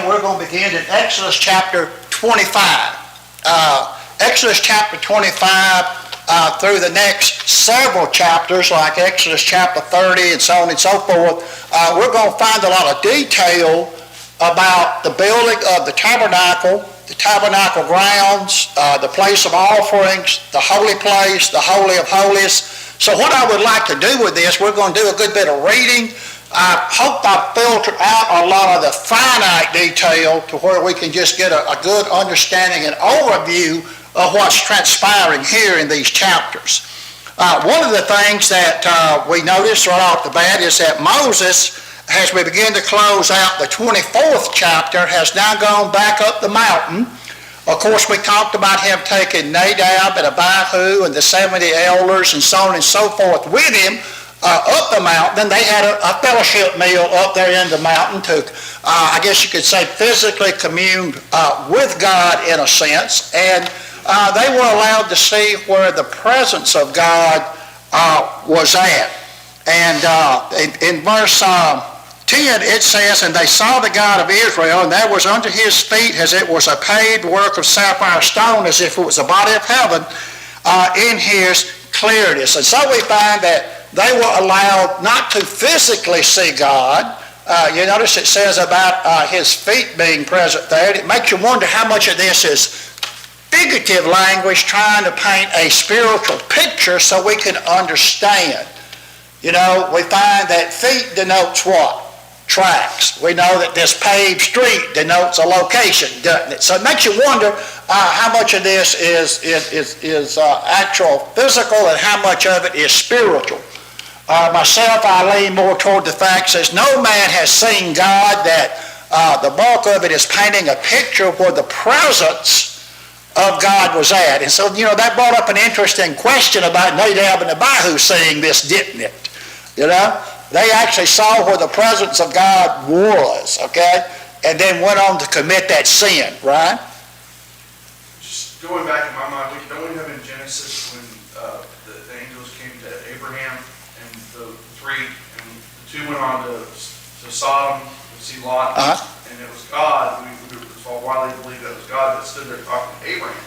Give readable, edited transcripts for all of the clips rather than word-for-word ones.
we're going to begin in Exodus chapter 25. Exodus chapter 25 through the next several chapters, like Exodus chapter 30 and so on and so forth, we're going to find a lot of detail about the building of the tabernacle grounds, the place of offerings, the holy place, the Holy of Holies. So what I would like to do with this, we're going to do a good bit of reading. I hope I filtered out a lot of the finite detail to where we can just get a good understanding and overview of what's transpiring here in these chapters. One of the things that we notice right off the bat is that Moses, as we begin to close out the 24th chapter, has now gone back up the mountain. Of course, we talked about him taking Nadab and Abihu and the 70 elders and so on and so forth with him up the mountain. They had a fellowship meal up there in the mountain to, I guess you could say, physically commune with God in a sense. And they were allowed to see where the presence of God was at. And in verse 10, it says, "And they saw the God of Israel, and there was under his feet as it was a paved work of sapphire stone, as if it was a body of heaven, in his clearness." And so we find that they were allowed not to physically see God. You notice it says about his feet being present there. It makes you wonder how much of this is figurative language trying to paint a spiritual picture so we can understand. You know, we find that feet denotes what? Tracks. We know that this paved street denotes a location, doesn't it? So it makes you wonder how much of this is actual physical and how much of it is spiritual. Myself, I lean more toward the fact that no man has seen God, that the bulk of it is painting a picture where the presence of God was at. And so, you know, that brought up an interesting question about Nadab and Abihu seeing this, didn't it? You know? They actually saw where the presence of God was, okay? And then went on to commit that sin, right? Just going back in my mind, don't we have in Genesis when the angels came to Abraham and the two went on to Sodom to see Lot, and it was God, it's all widely believed that it was God that stood there talking to Abraham.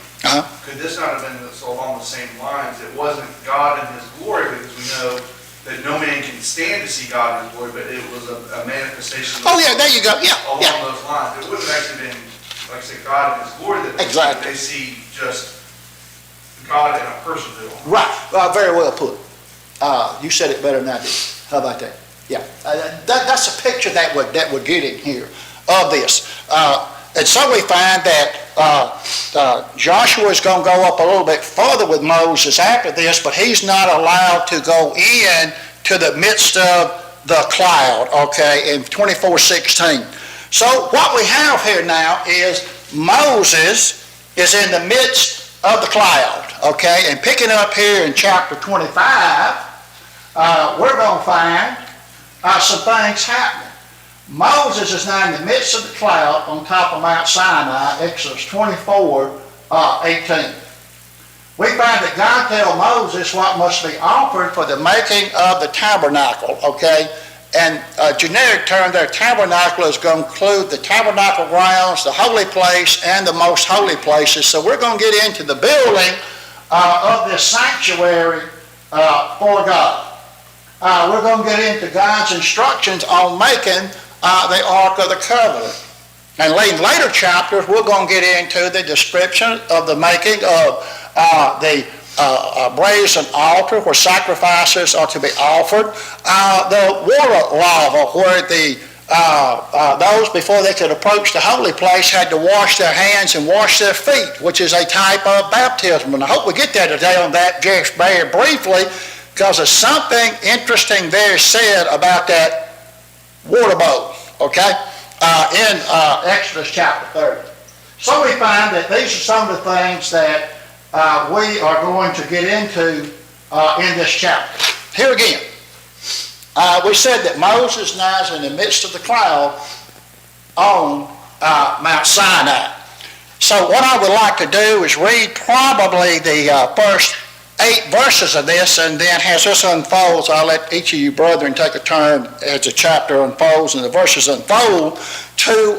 Could this not have been along the same lines? It wasn't God in his glory, because we know that no man can stand to see God in his glory, but it was a manifestation. Oh yeah, there you go. Yeah, along those lines. It wouldn't have actually been, like I said, God in his glory that they see just God in a person. Right. Very well put. You said it better than I did. How about that? Yeah. That's a picture that would get in here of this. And so we find that Joshua is going to go up a little bit further with Moses after this, but he's not allowed to go in to the midst of the cloud, okay, in 24:16. So what we have here now is Moses is in the midst of the cloud, okay, and picking up here in chapter 25, we're going to find some things happening. Moses is now in the midst of the cloud on top of Mount Sinai, Exodus 24:18. We find that God tells Moses what must be offered for the making of the tabernacle, okay? And a generic term there, tabernacle, is going to include the tabernacle grounds, the holy place, and the most holy places. So we're going to get into the building of this sanctuary for God. We're going to get into God's instructions on making the Ark of the Covenant. And in later chapters, we're going to get into the description of the making of the brazen altar where sacrifices are to be offered, the water lava where those before they could approach the holy place had to wash their hands and wash their feet, which is a type of baptism. And I hope we get there today on that just very briefly, because there's something interesting there said about that water bowl, okay, in Exodus chapter 30. So we find that these are some of the things that we are going to get into in this chapter. Here again, we said that Moses now is in the midst of the cloud on Mount Sinai. So what I would like to do is read probably the first 8 verses of this, and then as this unfolds, I'll let each of you brethren take a turn as the chapter unfolds and the verses unfold to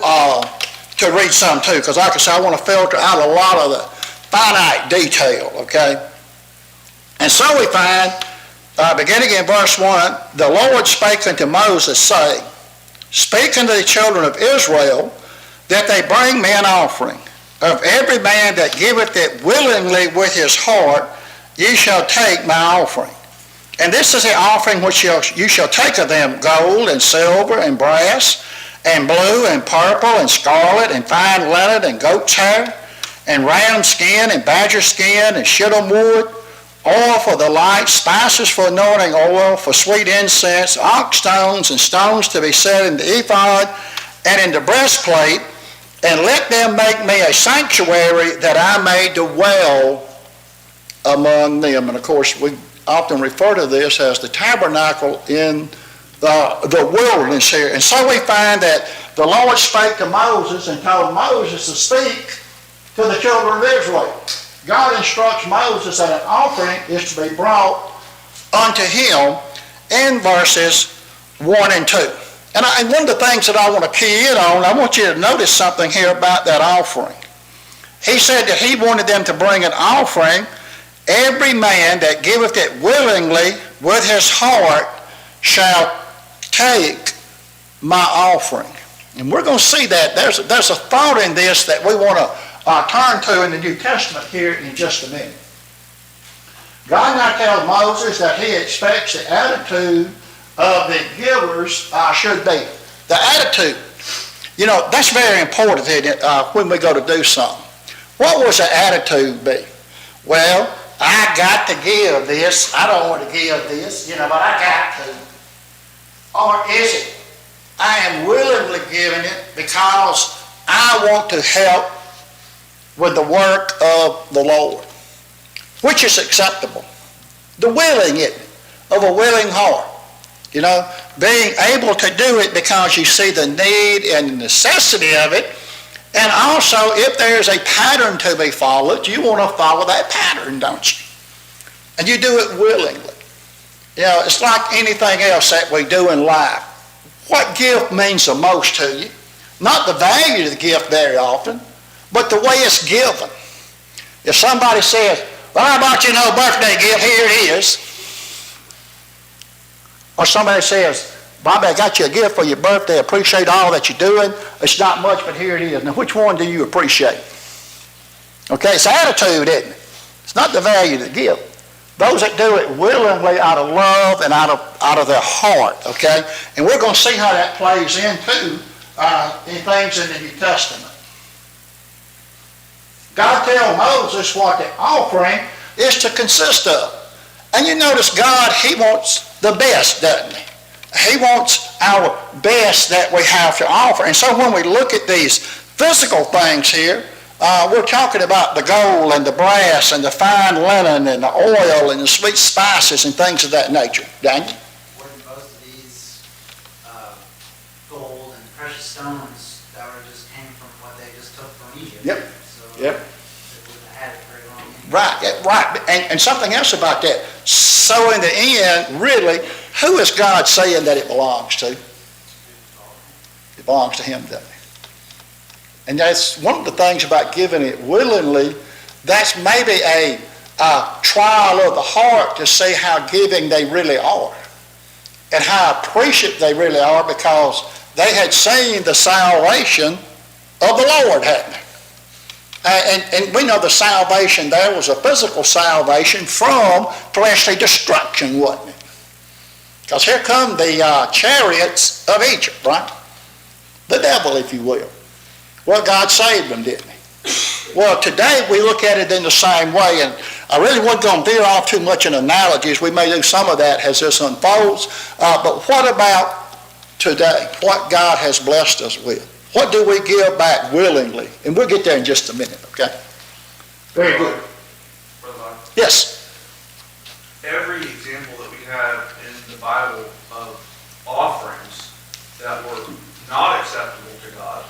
to read some too, because like I said, I want to filter out a lot of the finite detail, okay? And so we find, beginning in verse 1, the Lord spake unto Moses, saying, Speak unto the children of Israel, that they bring me an offering. Of every man that giveth it willingly with his heart, ye shall take my offering. And this is the offering which you shall take of them, gold and silver and brass, and blue and purple and scarlet and fine linen and goat's hair, and ram skin and badger skin and shittim wood, oil for the light, spices for anointing oil, for sweet incense, ox stones and stones to be set in the ephod and in the breastplate, and let them make me a sanctuary that I may dwell among them. And of course, we often refer to this as the tabernacle in the wilderness here. And so we find that the Lord spake to Moses and told Moses to speak to the children of Israel. God instructs Moses that an offering is to be brought unto him in verses 1 and 2. And one of the things that I want to key in on, I want you to notice something here about that offering. He said that he wanted them to bring an offering. Every man that giveth it willingly with his heart shall take my offering. And we're going to see that. There's a thought in this that we want to turn to in the New Testament here in just a minute. God now tells Moses that he expects the attitude of the givers should be. The attitude. You know, that's very important when we go to do something. What was the attitude be? Well, I got to give this. I don't want to give this, but I got to. Or is it, I am willingly giving it because I want to help with the work of the Lord? Which is acceptable? The willing it, of a willing heart. Being able to do it because you see the need and the necessity of it. And also, if there's a pattern to be followed, you want to follow that pattern, don't you? And you do it willingly. It's like anything else that we do in life. What gift means the most to you? Not the value of the gift very often, but the way it's given. If somebody says, well, I bought you no birthday gift, here it is. Or somebody says, Bobby, I got you a gift for your birthday, appreciate all that you're doing. It's not much, but here it is. Now, which one do you appreciate? Okay, it's attitude, isn't it? It's not the value of the gift. Those that do it willingly out of love and out of their heart, okay? And we're going to see how that plays into things in the New Testament. God tells Moses what the offering is to consist of. And you notice God, he wants the best, doesn't he? He wants our best that we have to offer. And so when we look at these physical things here, we're talking about the gold and the brass and the fine linen and the oil and the sweet spices and things of that nature. Daniel? Wouldn't most of these gold and precious stones that were just came from what they just took from Egypt? Yep. So Yep. They wouldn't have had it very long anyway. Right. And something else about that. So in the end, really, who is God saying that it belongs to? It belongs to him, doesn't it? And that's one of the things about giving it willingly. That's maybe a trial of the heart to see how giving they really are and how appreciative they really are, because they had seen the salvation of the Lord, hadn't they? And we know the salvation there was a physical salvation from fleshly destruction, wasn't it? Because here come the chariots of Egypt, right? The devil, if you will. Well, God saved them, didn't he? Well, today we look at it in the same way, and I really wasn't going to veer off too much in analogies. We may do some of that as this unfolds. But what about today? What God has blessed us with? What do we give back willingly? And we'll get there in just a minute, okay? Very good. Brother Bob, Yes. every example that we have in the Bible of offerings that were not acceptable to God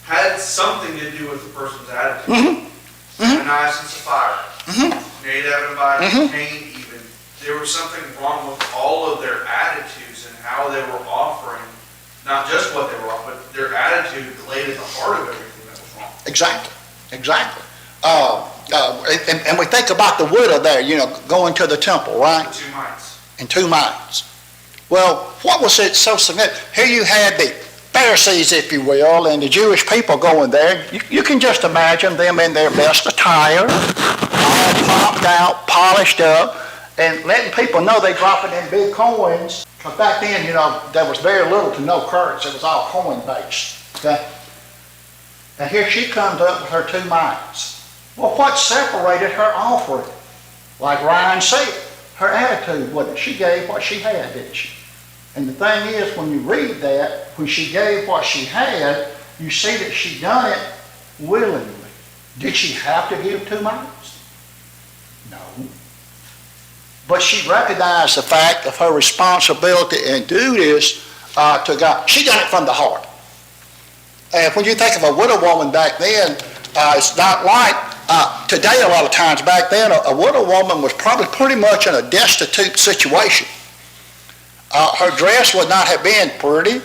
had something to do with the person's attitude. Mm-hmm. Ananias and Sapphira, Mm-hmm. Nadab and Abihu, Cain even. There was something wrong with all of their attitudes and how they were offering, not just what they were offering, but their attitude laid at the heart of everything Exactly, exactly. And we think about the widow there, going to the temple, right? The 2 mites. And 2 mites. Well, what was it so significant? Here you had the Pharisees, if you will, and the Jewish people going there. You can just imagine them in their best attire, all popped out, polished up, and letting people know they dropping in big coins. Because back then, there was very little to no currency. It was all coin-based. Okay? And here she comes up with her 2 mites. Well, what separated her offering? Like Ryan said, her attitude, wasn't it? She gave what she had, didn't she? And the thing is, when you read that, when she gave what she had, you see that she done it willingly. Did she have to give 2 mites? No. But she recognized the fact of her responsibility and duties to God. She done it from the heart. And when you think of a widow woman back then, it's not like today a lot of times. Back then, a widow woman was probably pretty much in a destitute situation. Her dress would not have been pretty.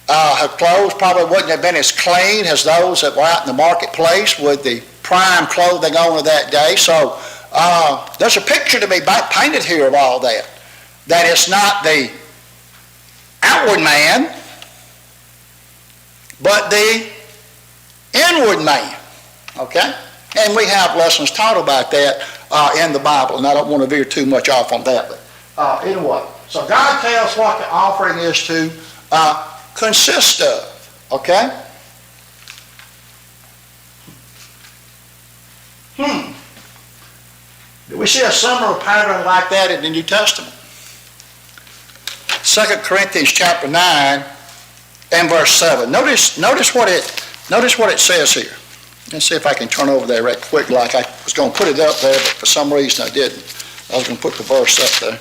Her clothes probably wouldn't have been as clean as those that were out in the marketplace with the prime clothing on of that day. So there's a picture to be painted here of all that. That it's not the outward man, but the inward man. Okay? And we have lessons taught about that in the Bible, and I don't want to veer too much off on that. But anyway, so God tells what the offering is to consist of. Okay? Do we see a similar pattern like that in the New Testament? 2 Corinthians chapter 9 and verse 7. Notice what it says here. Let's see if I can turn over there right quick, like I was going to put it up there, but for some reason I didn't. I was going to put the verse up there.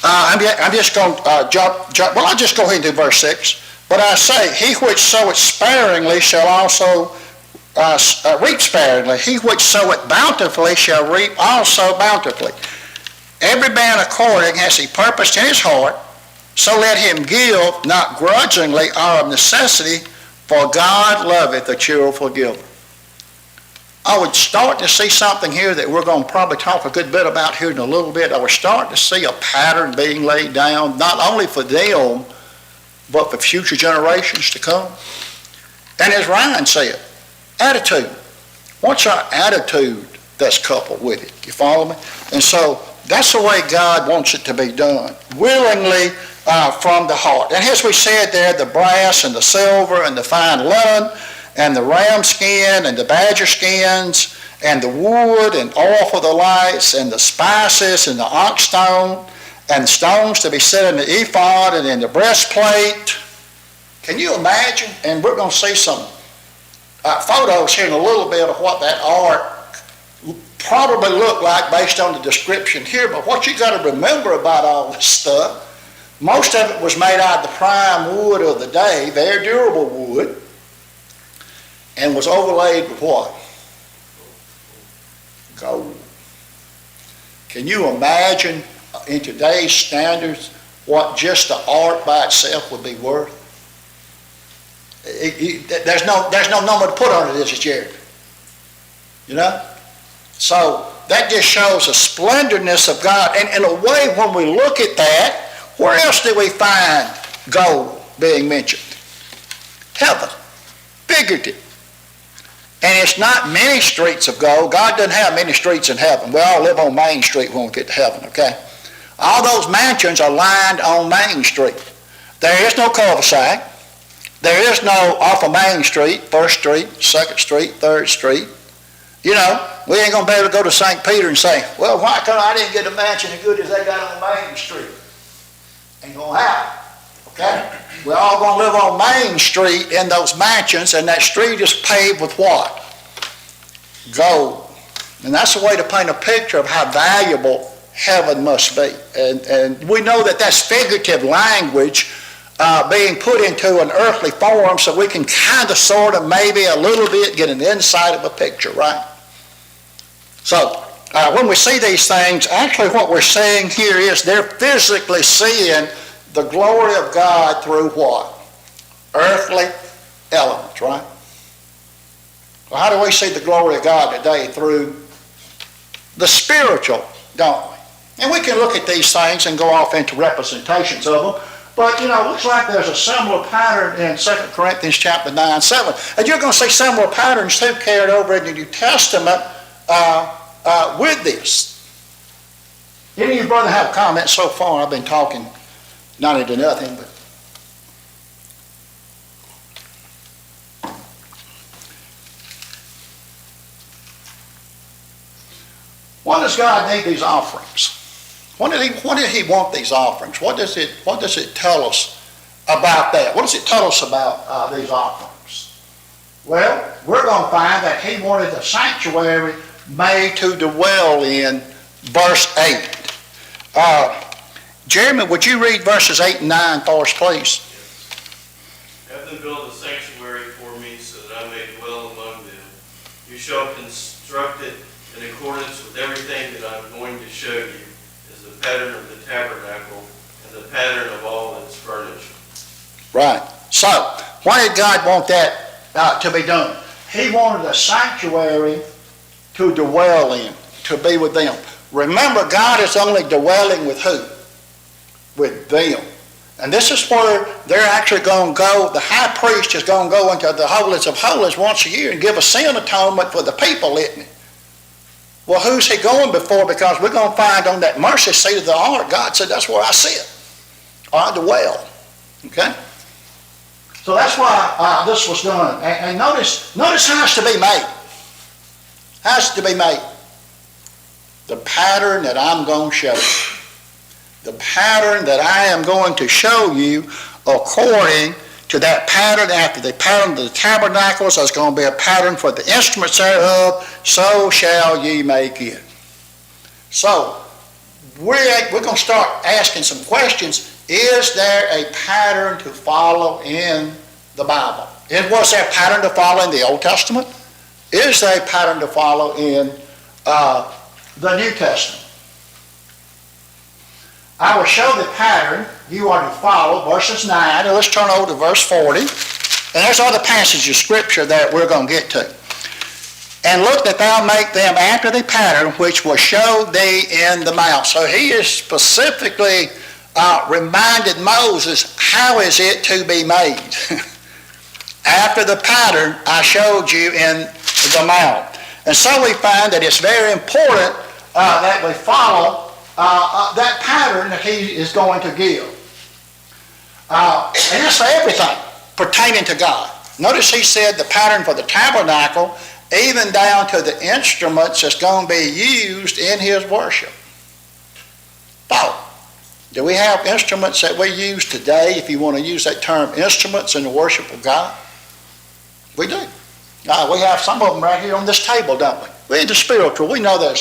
I'm just going to jump. Well, I'll just go ahead and do verse 6. But I say, he which soweth sparingly shall also reap sparingly. He which soweth bountifully shall reap also bountifully. Every man according as he purposed in his heart, so let him give, not grudgingly or of necessity, for God loveth a cheerful giver. I would start to see something here that we're going to probably talk a good bit about here in a little bit. I was starting to see a pattern being laid down, not only for them, but for future generations to come. And as Ryan said, attitude. What's our attitude that's coupled with it? You follow me? And so that's the way God wants it to be done, willingly from the heart. And as we said there, the brass and the silver and the fine linen and the ram skin and the badger skins and the wood and oil for the lights and the spices and the onyx stone and stones to be set in the ephod and in the breastplate. Can you imagine? And we're going to see some photos here in a little bit of what that art probably looked like based on the description here. But what you got to remember about all this stuff, most of it was made out of the prime wood of the day, very durable wood, and was overlaid with what? Gold. Can you imagine in today's standards what just the art by itself would be worth? There's no number to put on it, is it, Jared? You know? So that just shows the splendorness of God. And in a way, when we look at that, where else do we find gold being mentioned? Heaven. Figurative. And it's not many streets of gold. God doesn't have many streets in heaven. We all live on Main Street when we get to heaven, okay? All those mansions are lined on Main Street. There is no cul-de-sac. There is no off of Main Street, 1st Street, 2nd Street, 3rd Street. You know, we ain't going to be able to go to St. Peter and say, well, why come I didn't get a mansion as good as they got on Main Street? Ain't going to happen, okay? We're all going to live on Main Street in those mansions, and that street is paved with what? Gold. And that's a way to paint a picture of how valuable heaven must be. And we know that that's figurative language being put into an earthly form so we can kind of, sort of, maybe a little bit get an insight of a picture, right? So when we see these things, actually what we're seeing here is they're physically seeing the glory of God through what? earthly elements, right? Well, how do we see the glory of God today? Through the spiritual, don't we? And we can look at these things and go off into representations of them. But, it looks like there's a similar pattern in 2 Corinthians chapter 9, 7. And you're going to see similar patterns too carried over in the New Testament with this. Any of you brother have comments so far? I've been talking not into nothing, but why does God need these offerings? Why did he want these offerings? What does it tell us about that? What does it tell us about these offerings? Well, we're going to find that he wanted the sanctuary made to dwell in, verse 8. Jeremy, would you read verses 8 and 9 for us, please? Have them build a sanctuary for me so that I may dwell among them. You shall construct it in accordance with everything that I'm going to show you, as the pattern of the tabernacle and the pattern of all its furniture. Right. So, why did God want that to be done? He wanted a sanctuary to dwell in, to be with them. Remember, God is only dwelling with who? With them. And this is where they're actually going to go. The high priest is going to go into the holies of holies once a year and give a sin atonement for the people, isn't he? Well, who's he going before? Because we're going to find on that mercy seat of the ark, God said, that's where I sit, or I dwell. Okay? So that's why this was done. And notice how it's to be made. How it's to be made. The pattern that I'm going to show you. The pattern that I am going to show you according to that pattern. After the pattern of the tabernacles, there's going to be a pattern for the instruments thereof, so shall ye make it. So, we're going to start asking some questions. Is there a pattern to follow in the Bible? Was there a pattern to follow in the Old Testament? Is there a pattern to follow in the New Testament? I will show the pattern you are to follow, verses 9. And let's turn over to verse 40. And there's other passages of Scripture that we're going to get to. And look that thou make them after the pattern which was showed thee in the mount. So he is specifically reminded Moses, how is it to be made? After the pattern I showed you in the mount. And so we find that it's very important that we follow that pattern that he is going to give. And it's for everything pertaining to God. Notice he said the pattern for the tabernacle, even down to the instruments that's going to be used in his worship. Follow. Do we have instruments that we use today, if you want to use that term, instruments in the worship of God? We do. We have some of them right here on this table, don't we? We're into spiritual. We know the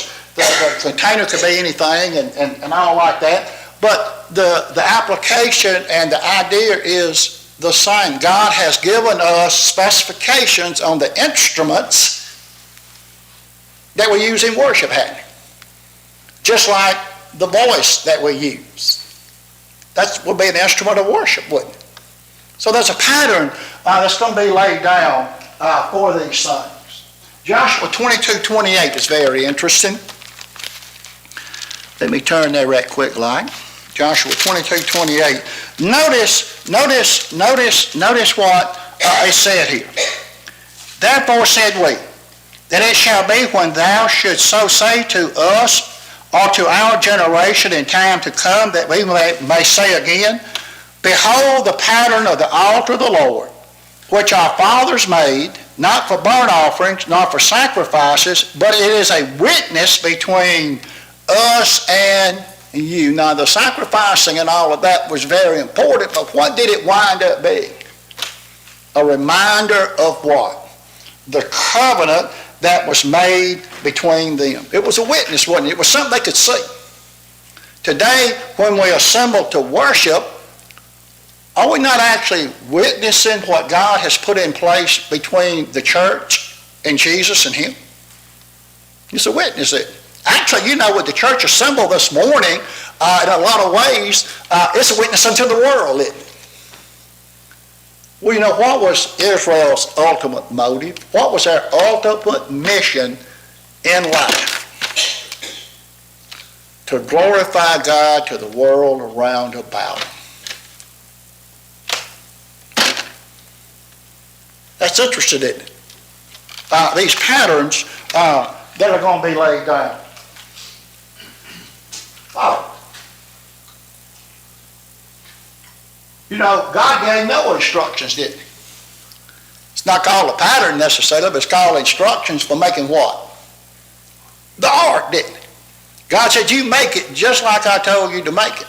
container could be anything and all like that. But the application and the idea is the same. God has given us specifications on the instruments that we use in worship, hasn't he? Just like the voice that we use. That would be an instrument of worship, wouldn't it? So there's a pattern that's going to be laid down for these things. Joshua 22:28 is very interesting. Let me turn there right quick like. Joshua 22:28. Notice what is said here. Therefore said we, that it shall be when thou shouldst so say to us, or to our generation in time to come, that we may say again, behold the pattern of the altar of the Lord, which our fathers made, not for burnt offerings, nor for sacrifices, but it is a witness between us and you. Now the sacrificing and all of that was very important, but what did it wind up being? A reminder of what? The covenant that was made between them. It was a witness, wasn't it? It was something they could see. Today, when we assemble to worship, are we not actually witnessing what God has put in place between the church and Jesus and him? It's a witness. Actually, with the church assembled this morning, in a lot of ways, it's a witness unto the world, isn't it? Well, you know, what was Israel's ultimate motive? What was their ultimate mission in life? To glorify God to the world around about them. That's interesting, isn't it? These patterns that are going to be laid down. Oh. You know, God gave no instructions, didn't he? It's not called a pattern necessarily, but it's called instructions for making what? The ark, didn't it? God said, you make it just like I told you to make it.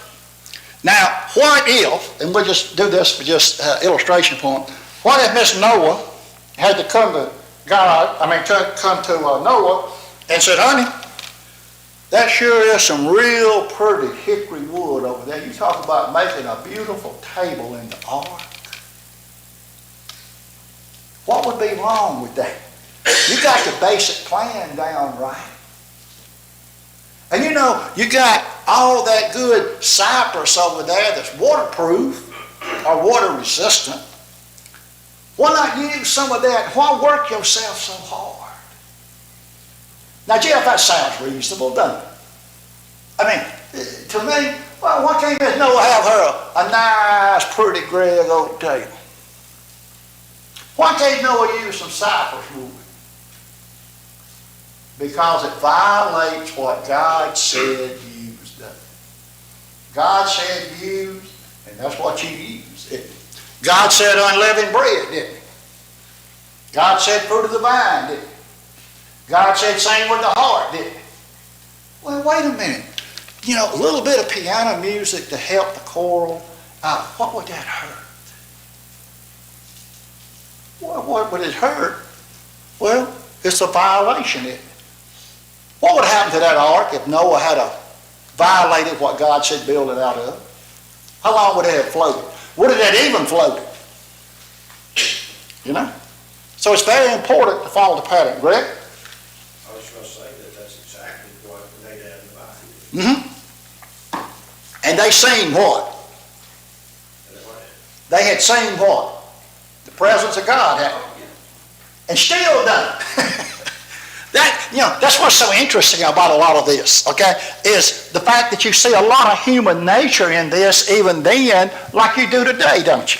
Now, what if, and we'll just do this for just illustration point, what if Miss Noah had to come to come to Noah and said, honey, that sure is some real pretty hickory wood over there. You talk about making a beautiful table in the ark. What would be wrong with that? You got the basic plan down right. And you know, you got all that good cypress over there that's waterproof or water resistant. Why not use some of that? Why work yourself so hard? Now, Jeff, that sounds reasonable, doesn't it? I mean, to me, well, why can't Miss Noah have her a nice, pretty gray oak table? Why can't Noah use some cypress wood? Because it violates what God said use. God said use, and that's what you use. God said unleavened bread, didn't he? God said fruit of the vine, didn't he? God said sing with the heart, didn't he? Well, wait a minute. You know, a little bit of piano music to help the choral, what would that hurt? Well, what would it hurt? Well, it's a violation, isn't it? What would happen to that ark if Noah had violated what God said build it out of? How long would it have floated? Would it have even floated? You know? So it's very important to follow the pattern. Greg? I was going to say that's exactly what Nadab and Abihu did. Mm-hmm. And they seen what? They had seen what? The presence of God, hadn't they? And still done it. That's what's so interesting about a lot of this, okay, is the fact that you see a lot of human nature in this even then, like you do today, don't you?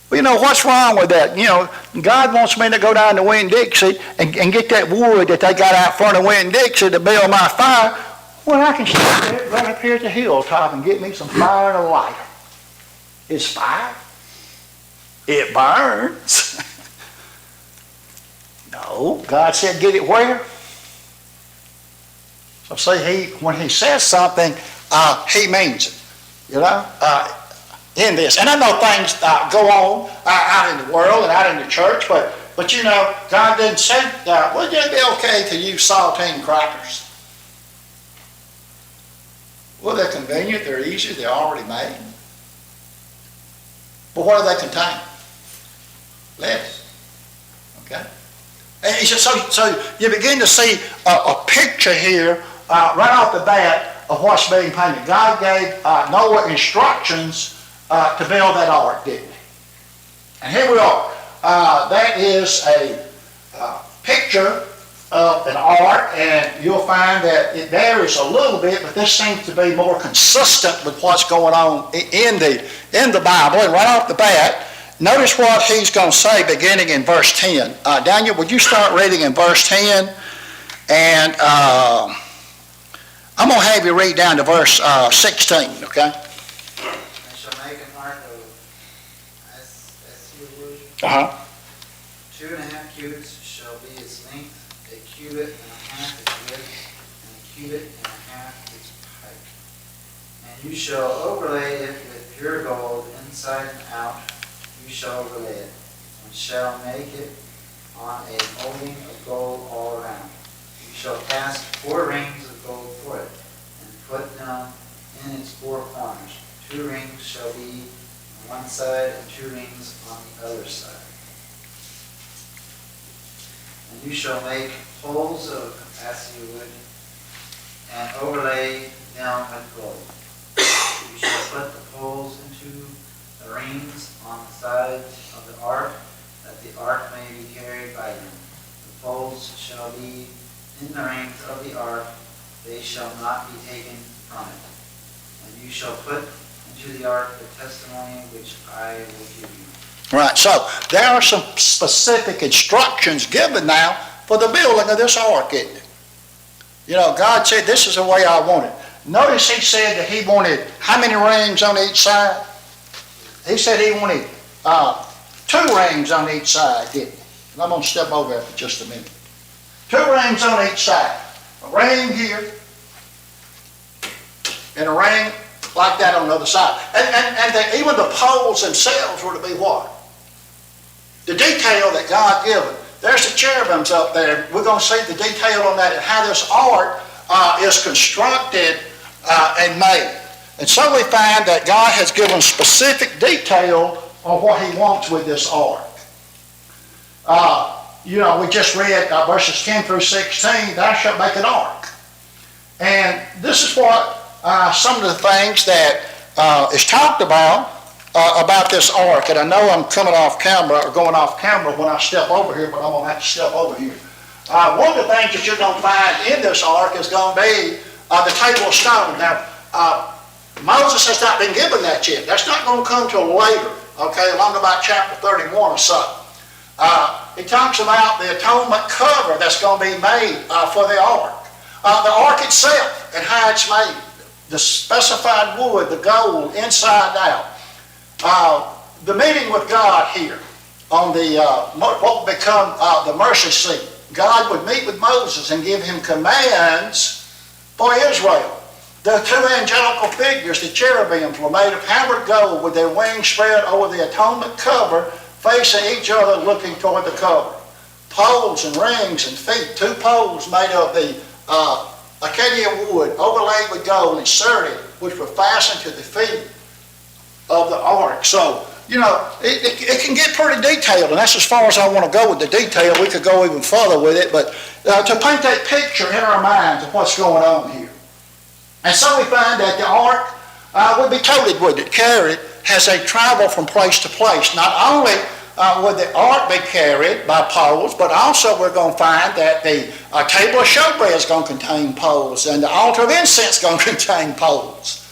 Well, you know, what's wrong with that? You know, God wants me to go down to Winn-Dixie and get that wood that they got out front of Winn-Dixie to build my fire. Well, I can stand right up here at the hilltop and get me some fire and a lighter. It's fire. It burns. No, God said get it where? So see, when he says something, he means it, you know, in this. And I know things go on out in the world and out in the church, but you know, God didn't say, would it be okay to use saltine crackers? Well, they're convenient, they're easy, they're already made. But what do they contain? Lettuce. Okay? And he said, so you begin to see a picture here right off the bat of what's being painted. God gave Noah instructions to build that ark, didn't he? And here we are. That is a picture of an ark, and you'll find that it varies a little bit, but this seems to be more consistent with what's going on in the Bible. And right off the bat, notice what he's going to say beginning in verse 10. Daniel, would you start reading in verse 10? And I'm going to have you read down to verse 16, okay? I shall make an ark of wood. Uh-huh. 2.5 cubits shall be its length, 1.5 cubits its width, and 1.5 its height. And you shall overlay it with pure gold inside and out. You shall overlay it, and shall make it on a molding of gold all around. You shall cast 4 rings of gold for it, and put them in its 4 corners. 2 rings shall be on one side, and 2 rings on the other side. And you shall make poles of acacia wood, and overlay them with gold. You shall put the poles into the rings on the sides of the ark, that the ark may be carried by them. The poles shall be in the rings of the ark, they shall not be taken from it. And you shall put into the ark the testimony which I will give you. Right, so there are some specific instructions given now for the building of this ark, isn't it? You know, God said, this is the way I want it. Notice he said that he wanted how many rings on each side? He said he wanted 2 rings on each side, didn't he? And I'm going to step over there for just a minute. 2 rings on each side. A ring here and a ring like that on the other side. And even the poles themselves were to be what? The detail that God given. There's the cherubims up there. We're going to see the detail on that and how this ark is constructed and made. And so we find that God has given specific detail on what he wants with this ark. You know, we just read verses 10 through 16, thou shalt make an ark. And this is what some of the things that is talked about this ark. And I know I'm coming off camera or going off camera when I step over here, but I'm going to have to step over here. One of the things that you're going to find in this ark is going to be the table of stone. Now, Moses has not been given that yet. That's not going to come till later, okay, along about chapter 31 or so. It talks about the atonement cover that's going to be made for the ark. The ark itself and how it's made, the specified wood, the gold, inside out. The meeting with God here on the what will become the mercy seat. God would meet with Moses and give him commands for Israel. The 2 angelical figures, the cherubims, were made of hammered gold with their wings spread over the atonement cover, facing each other looking toward the cover. Poles and rings and feet, 2 poles made of the acacia wood overlaid with gold inserted, which were fastened to the feet of the ark. So, you know, it can get pretty detailed, and that's as far as I want to go with the detail. We could go even further with it, but to paint that picture in our minds of what's going on here. And so we find that the ark would be toted with it, carried, as they travel from place to place. Not only would the ark be carried by poles, but also we're going to find that the table of showbread is going to contain poles, and the altar of incense is going to contain poles.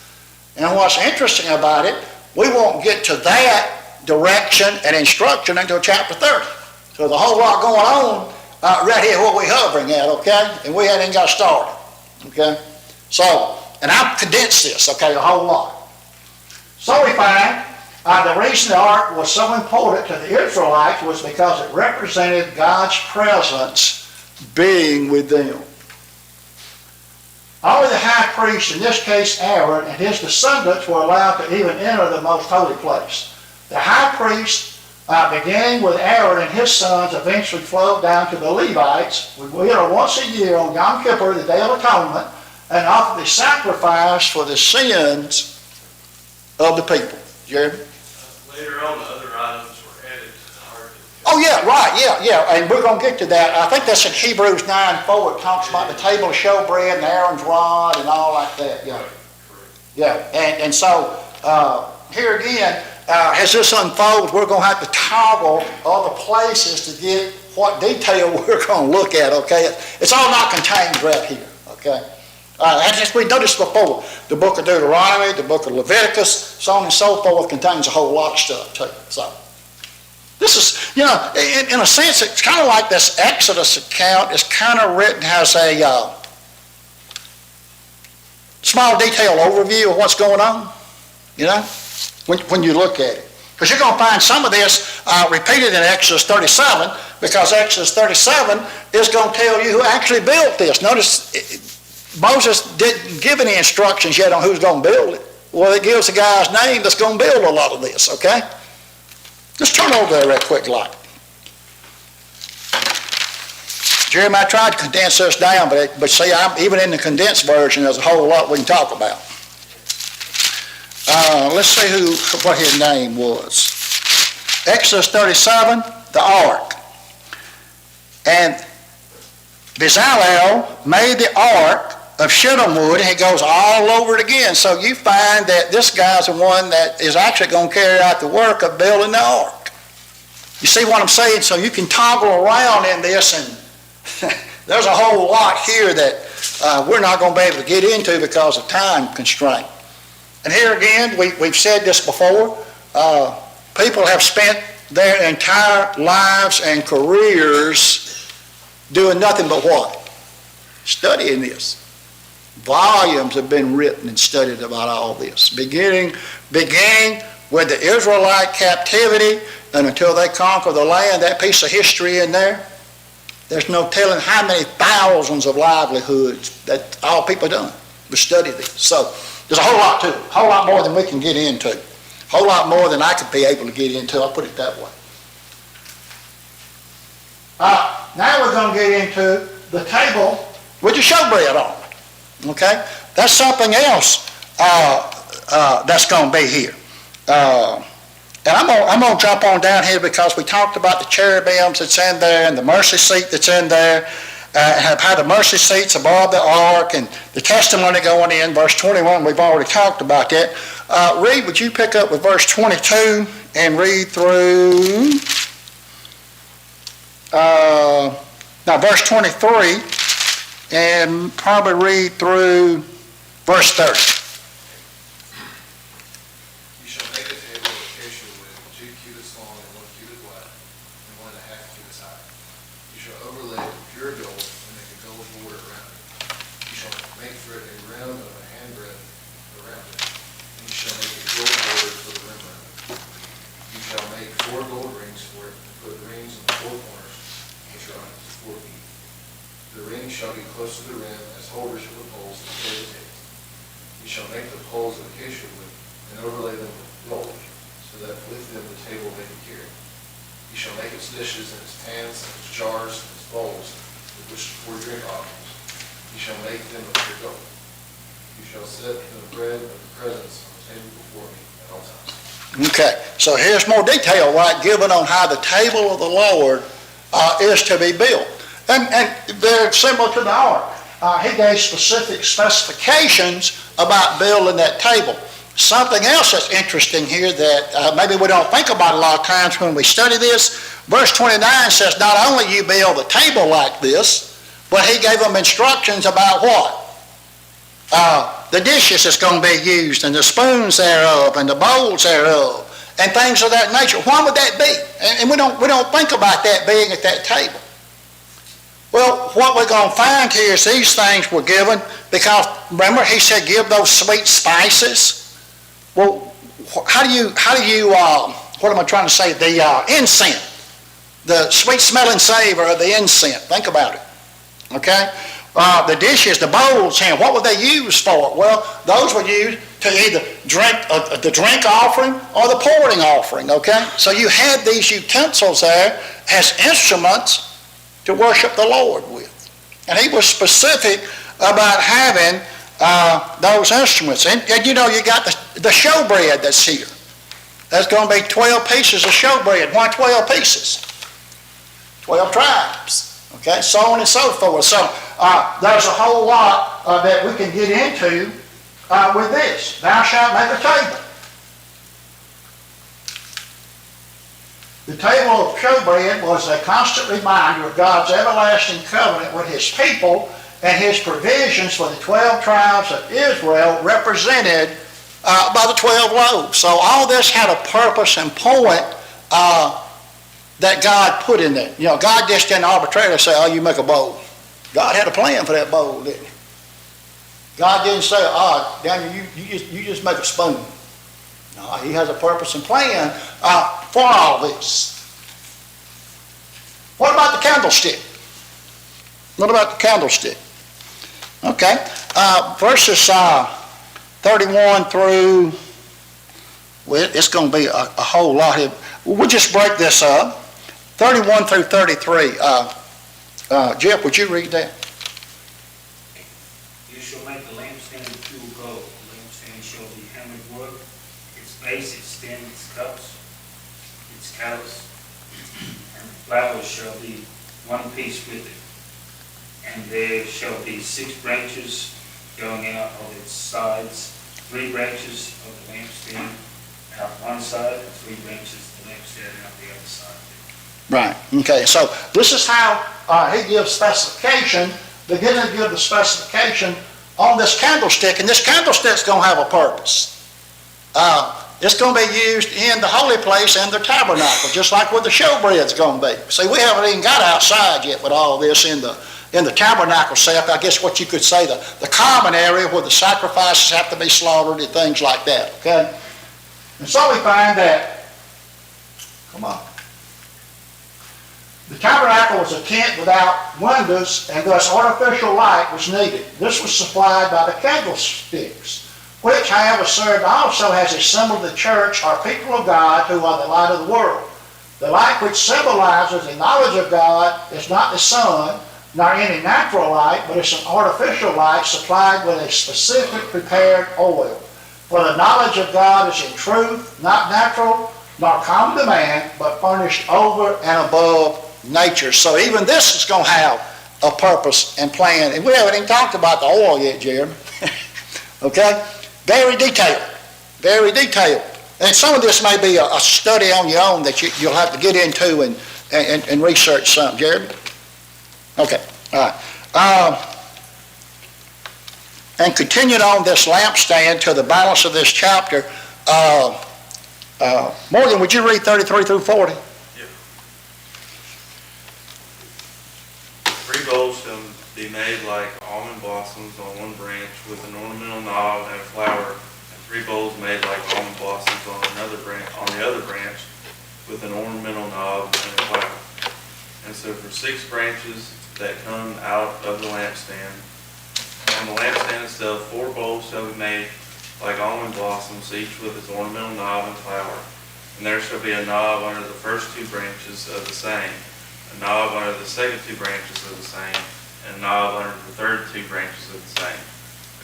And what's interesting about it, we won't get to that direction and instruction until chapter 30. So there's a whole lot going on right here where we're hovering at, okay? And we hadn't got started, okay? So, and I've condensed this, okay, a whole lot. So we find the reason the ark was so important to the Israelites was because it represented God's presence being with them. Only the high priest, in this case Aaron, and his descendants were allowed to even enter the most holy place. The high priest, beginning with Aaron and his sons, eventually flowed down to the Levites. We enter once a year on Yom Kippur, the Day of Atonement, and offer the sacrifice for the sins of the people. Jeremy? Later on, the other items were added to the ark. Oh yeah, right, yeah, and we're going to get to that. I think that's in Hebrews 9:4. It talks about the table of showbread and Aaron's rod and all like that. Yeah, yeah, and so here again, as this unfolds, we're going to have to toggle other places to get what detail we're going to look at. Okay, it's all not contained right here. Okay. And as we noticed before, the book of Deuteronomy, the book of Leviticus, so on and so forth, contains a whole lot of stuff too. So, this is, you know, in a sense, it's kind of like this Exodus account is kind of written as a small detailed overview of what's going on, you know, when you look at it. Because you're going to find some of this repeated in Exodus 37, because Exodus 37 is going to tell you who actually built this. Notice, Moses didn't give any instructions yet on who's going to build it. Well, it gives the guy's name that's going to build a lot of this, okay? Let's turn over there real quick like. Jeremy, I tried to condense this down, but see, even in the condensed version, there's a whole lot we can talk about. Let's see what his name was. Exodus 37, the ark. And Bezalel made the ark of shittim wood, and it goes all over it again. So you find that this guy's the one that is actually going to carry out the work of building the ark. You see what I'm saying? So you can toggle around in this, and there's a whole lot here that we're not going to be able to get into because of time constraint. And here again, we've said this before, people have spent their entire lives and careers doing nothing but what? Studying this. Volumes have been written and studied about all this, beginning with the Israelite captivity and until they conquer the land. That piece of history in there, there's no telling how many thousands of livelihoods that all people done to study this. So there's a whole lot to it, a whole lot more than we can get into, a whole lot more than I could be able to get into. I'll put it that way. Now we're going to get into the table with the showbread on it. Okay? That's something else that's going to be here. And I'm going to jump on down here because we talked about the cherubims that's in there and the mercy seat that's in there. Have had the mercy seats above the ark and the testimony going in, verse 21, we've already talked about that. Reed, would you pick up with verse 22 and read through, now verse 23, and probably read through verse 30. You shall make a table of acacia wood, 2 cubits long and 1 cubit wide, and 1.5 cubits high. You shall overlay it with pure gold and make a gold border around it. You shall make for it a rim of a handbreadth around it, and you shall make a gold border for the rim around it. You shall make 4 gold rings for it, and put rings on the 4 corners, which are on its 4 feet. The rings shall be close to the rim as holders for the poles to carry the table. You shall make the poles of acacia wood and overlay them with gold, so that with them the table may be carried. You shall make its dishes and its pans and its jars and its bowls with which to pour drink offerings. You shall make them of pure gold. You shall set the bread of the presence on the table before me at all times. Okay, so here's more detail right given on how the table of the Lord is to be built. And they're similar to the ark. He gave specific specifications about building that table. Something else that's interesting here that maybe we don't think about a lot of times when we study this, verse 29 says not only you build a table like this, but he gave them instructions about what? The dishes that's going to be used and the spoons thereof and the bowls thereof and things of that nature. Why would that be? And we don't think about that being at that table. Well, what we're going to find here is these things were given because, remember, he said give those sweet spices. Well, how do you what am I trying to say? The incense, the sweet smelling savor of the incense. Think about it. Okay? The dishes, the bowls, and what were they used for? Well, those were used to either drink the drink offering or the pouring offering. Okay? So you had these utensils there as instruments to worship the Lord with. And he was specific about having those instruments. And you know, you got the showbread that's here. There's going to be 12 pieces of showbread. Why 12 pieces? 12 tribes. Okay, so on and so forth. So there's a whole lot that we can get into with this. Thou shalt make a table. The table of showbread was a constant reminder of God's everlasting covenant with his people and his provisions for the 12 tribes of Israel represented by the 12 loaves. So all this had a purpose and point that God put in there. You know, God just didn't arbitrarily say, oh, you make a bowl. God had a plan for that bowl, didn't he? God didn't say, oh, Daniel, you just make a spoon. No, he has a purpose and plan for all this. What about the candlestick? What about the candlestick? Okay, verses 31 through, well, it's going to be a whole lot here. We'll just break this up. 31 through 33. Jeff, would you read that? You shall make the lampstand of pure gold. The lampstand shall be hammered wood. Its base, its stem, its cups, its callus, and the flowers shall be one piece with it. And there shall be 6 branches going out of its sides, 3 branches of the lampstand out one side, and 3 branches of the lampstand out the other side. Right, okay, so this is how he gives specification, beginning to give the specification on this candlestick, and this candlestick's going to have a purpose. It's going to be used in the holy place and the tabernacle, just like where the showbread's going to be. See, we haven't even got outside yet with all this in the tabernacle set. I guess what you could say the common area where the sacrifices have to be slaughtered and things like that, okay? And so we find that, come on. The tabernacle was a tent without windows, and thus artificial light was needed. This was supplied by the candlesticks, which, however, served also as a symbol of the church or people of God who are the light of the world. The light which symbolizes the knowledge of God is not the sun, nor any natural light, but it's an artificial light supplied with a specific prepared oil. For the knowledge of God is in truth, not natural, nor common to man, but furnished over and above nature. So even this is going to have a purpose and plan. And we haven't even talked about the oil yet, Jeremy. Okay? Very detailed. Very detailed. And some of this may be a study on your own that you'll have to get into and research some. Jeremy? Okay. All right. And continuing on this lampstand to the balance of this chapter, Morgan, would you read 33 through 40? 3 bowls shall be made like almond blossoms on one branch with an ornamental knob and a flower, and 3 bowls made like almond blossoms on the other branch with an ornamental knob and a flower. And so for 6 branches that come out of the lampstand, on the lampstand itself 4 bowls shall be made like almond blossoms, each with its ornamental knob and flower. And there shall be a knob under the first 2 branches of the same, a knob under the second 2 branches of the same, and a knob under the third 2 branches of the same,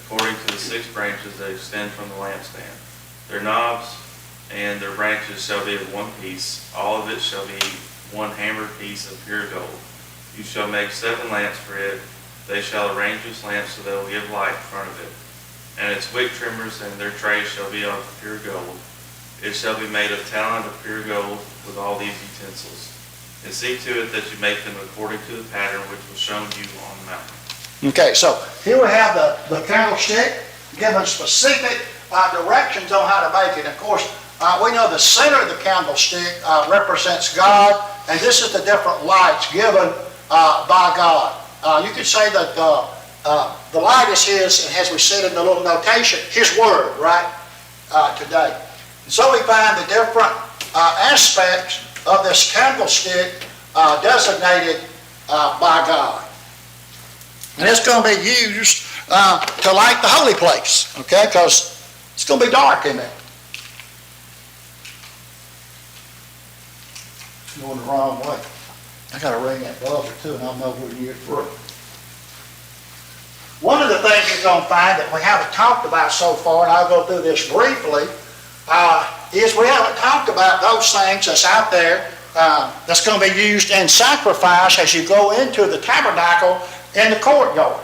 according to the 6 branches that extend from the lampstand. Their knobs and their branches shall be of one piece. All of it shall be one hammered piece of pure gold. You shall make 7 lamps for it. They shall arrange its lamps so they will give light in front of it. And its wick trimmers and their trays shall be of pure gold. It shall be made of talent of pure gold with all these utensils. And see to it that you make them according to the pattern which was shown you on the mountain. Okay, so here we have the candlestick given specific directions on how to make it. Of course, we know the center of the candlestick represents God, and this is the different lights given by God. You could say that the light is His, and as we said in the little notation, His Word, right, today. And so we find the different aspects of this candlestick designated by God. And it's going to be used to light the holy place, okay, because it's going to be dark in there. Going the wrong way. I got to ring that buzzer too, and I'll know when you're through. One of the things you're going to find that we haven't talked about so far, and I'll go through this briefly, is we haven't talked about those things that's out there that's going to be used in sacrifice as you go into the tabernacle in the courtyard.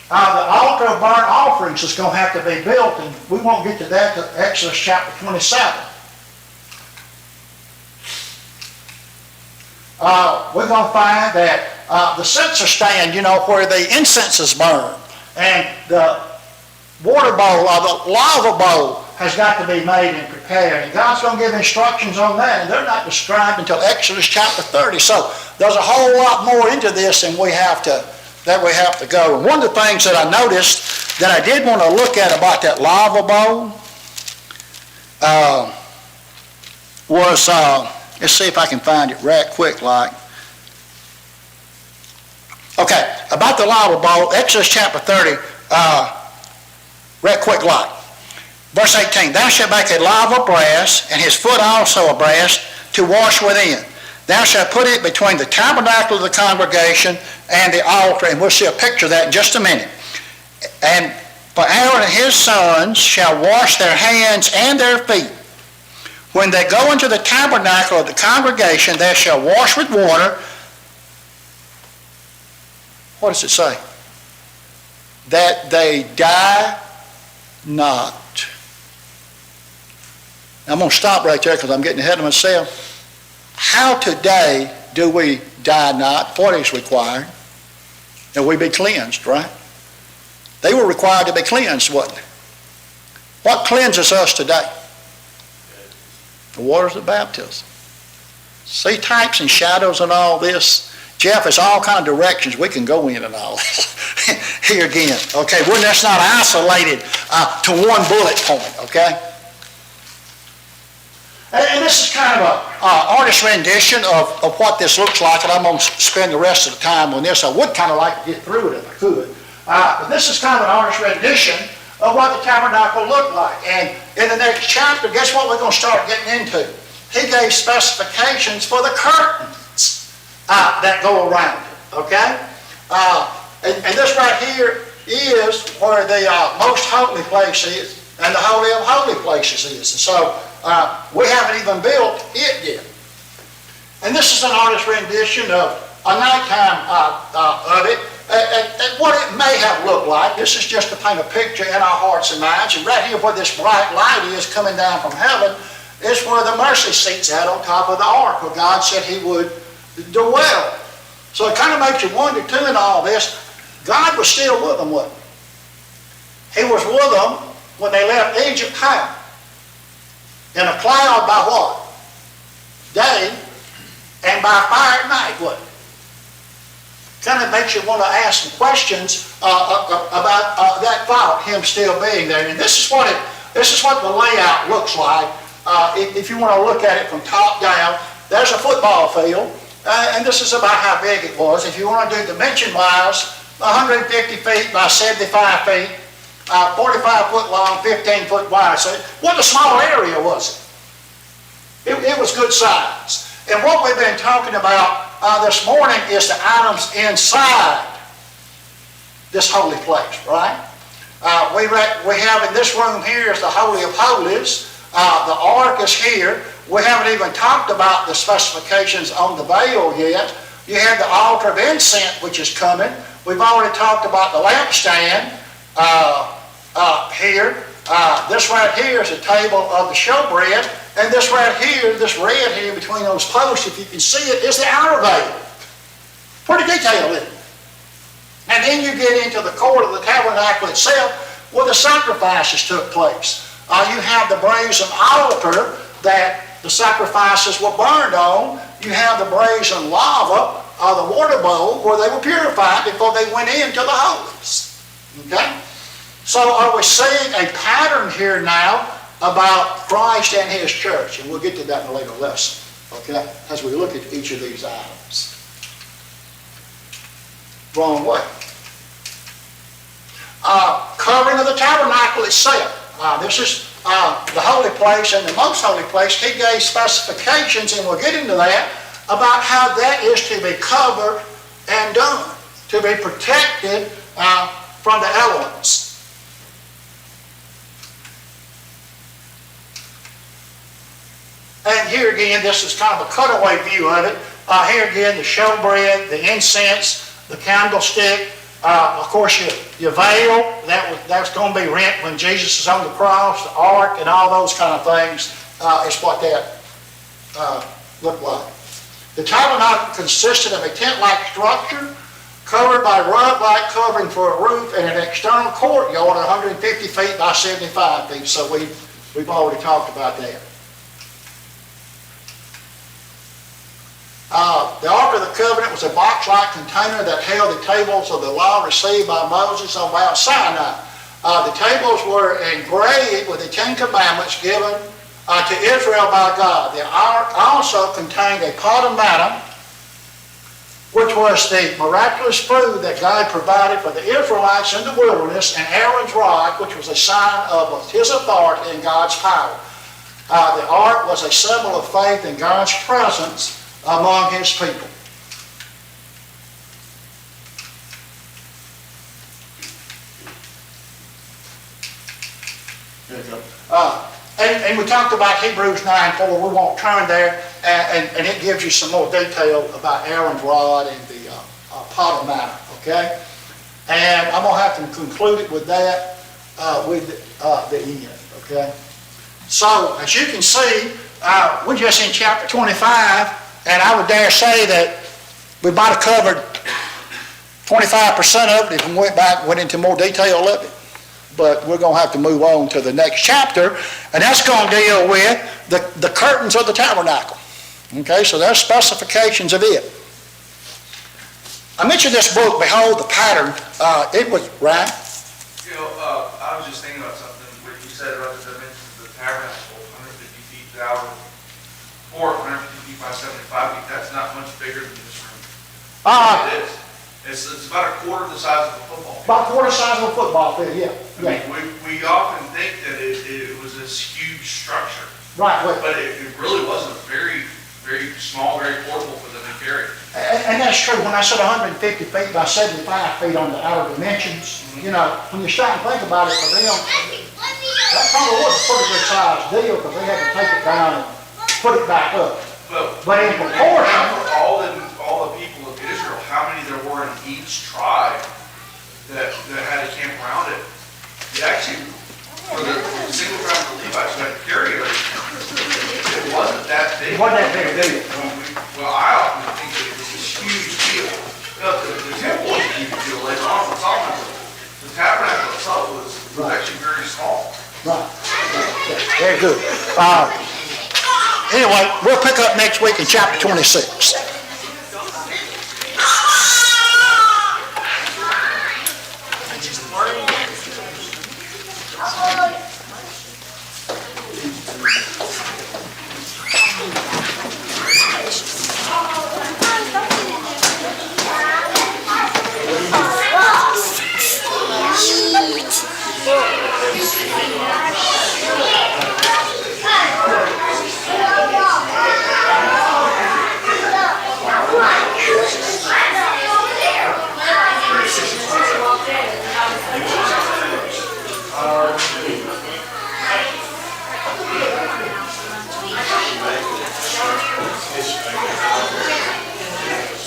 The altar of burnt offerings is going to have to be built, and we won't get to that till Exodus chapter 27. We're going to find that the censer stand, where the incense is burned, and the water bowl or the lava bowl has got to be made and prepared. And God's going to give instructions on that, and they're not described until Exodus chapter 30. So there's a whole lot more into this than we have to go. And one of the things that I noticed that I did want to look at about that lava bowl was, let's see if I can find it right quick like. Okay, about the lava bowl, Exodus chapter 30, right quick like. Verse 18, thou shalt make a lava of brass, and his foot also of brass, to wash within. Thou shalt put it between the tabernacle of the congregation and the altar, and we'll see a picture of that in just a minute. And for Aaron and his sons shall wash their hands and their feet. When they go into the tabernacle of the congregation, they shall wash with water. What does it say? that they die not. I'm going to stop right there because I'm getting ahead of myself. How today do we die not? What is required? That we be cleansed, right? They were required to be cleansed, wasn't they? What cleanses us today? The waters of baptism. See, types and shadows and all this. Jeff, it's all kind of directions we can go in and all this. Here again, okay? Well, that's not isolated to one bullet point, okay? And this is kind of an artist rendition of what this looks like, and I'm going to spend the rest of the time on this. I would kind of like to get through it if I could. But this is kind of an artist rendition of what the tabernacle looked like. And in the next chapter, guess what we're going to start getting into? He gave specifications for the curtains that go around it, okay? And this right here is where the most holy place is, and the Holy of Holy Places is. And so we haven't even built it yet. And this is an artist's rendition of a nighttime of it, and what it may have looked like. This is just to paint a picture in our hearts and minds. And right here where this bright light is coming down from heaven is where the mercy seat's at on top of the ark, where God said he would dwell. So it kind of makes you wonder too in all this, God was still with them, wasn't he? He was with them when they left Egypt how? In a cloud by what? Day, and by fire at night, wasn't it? Kind of makes you want to ask some questions about that thought, him still being there. And this is what the layout looks like. If you want to look at it from top down, there's a football field, and this is about how big it was. If you want to do dimension-wise, 150 feet by 75 feet, 45 foot long, 15 foot wide. So what a small area was it? It was good size. And what we've been talking about this morning is the items inside this holy place, right? We have in this room here is the Holy of Holies. The ark is here. We haven't even talked about the specifications on the veil yet. You have the altar of incense, which is coming. We've already talked about the lampstand here. This right here is a table of the showbread. And this right here, this red here between those posts, if you can see it, is the outer veil. Pretty detailed, isn't it? And then you get into the court of the tabernacle itself where the sacrifices took place. You have the brazen altar that the sacrifices were burned on. You have the brazen lava, the water bowl, where they were purified before they went into the holies. Okay? So are we seeing a pattern here now about Christ and his church? And we'll get to that in a later lesson, okay, as we look at each of these items. Wrong way. Covering of the tabernacle itself. This is the holy place and the most holy place. He gave specifications, and we'll get into that, about how that is to be covered and done, to be protected from the elements. And here again, this is kind of a cutaway view of it. Here again, the showbread, the incense, the candlestick, of course your veil, that's going to be rent when Jesus is on the cross, the ark, and all those kind of things is what that looked like. The tabernacle consisted of a tent-like structure covered by rug-like covering for a roof and an external courtyard 150 feet by 75 feet. So we've already talked about that. The Ark of the Covenant was a box-like container that held the tables of the law received by Moses on Mount Sinai. The tables were engraved with the Ten Commandments given to Israel by God. The Ark also contained a pot of manna, which was the miraculous food that God provided for the Israelites in the wilderness, and Aaron's rod, which was a sign of his authority and God's power. The Ark was a symbol of faith in God's presence among his people. There you go. And we talked about Hebrews 9:4. We won't turn there, and it gives you some more detail about Aaron's rod and the pot of manna. Okay. And I'm gonna have to conclude it with that, with the end, okay? So, as you can see, we're just in chapter 25, and I would dare say that we might have covered 25% of it if we went back and went into more detail of it. But we're gonna have to move on to the next chapter, and that's gonna deal with the curtains of the tabernacle. Okay, so there's specifications of it. I mentioned this book, Behold the Pattern. It was, Ryan? You know, I was just thinking about something, what you said about the dimensions of the tabernacle, 150 feet out, or 150 feet by 75 feet, that's not much bigger than this room. It is. It's about a quarter the size of a football field. About quarter size of a football field, yeah. I mean, we often think that it was this huge structure, Right, but it really wasn't. Very, very small, very portable for them to carry. and that's true. When I said 150 feet by 75 feet on the outer dimensions, you know, when you start to think about it, for them, that probably was a pretty good sized deal, because they had to take it down and put it back up. But in proportion, For all the people of Israel, how many there were in each tribe that had to camp around it. It actually, for the single tribe of the Levites who had to carry it, it wasn't that big. it wasn't that big a deal. Well, I often think that it was this huge deal. No, the temple was a huge deal later on, we're talking about the tabernacle itself was actually very small. Right. Very good. Anyway, we'll pick up next week in chapter 26.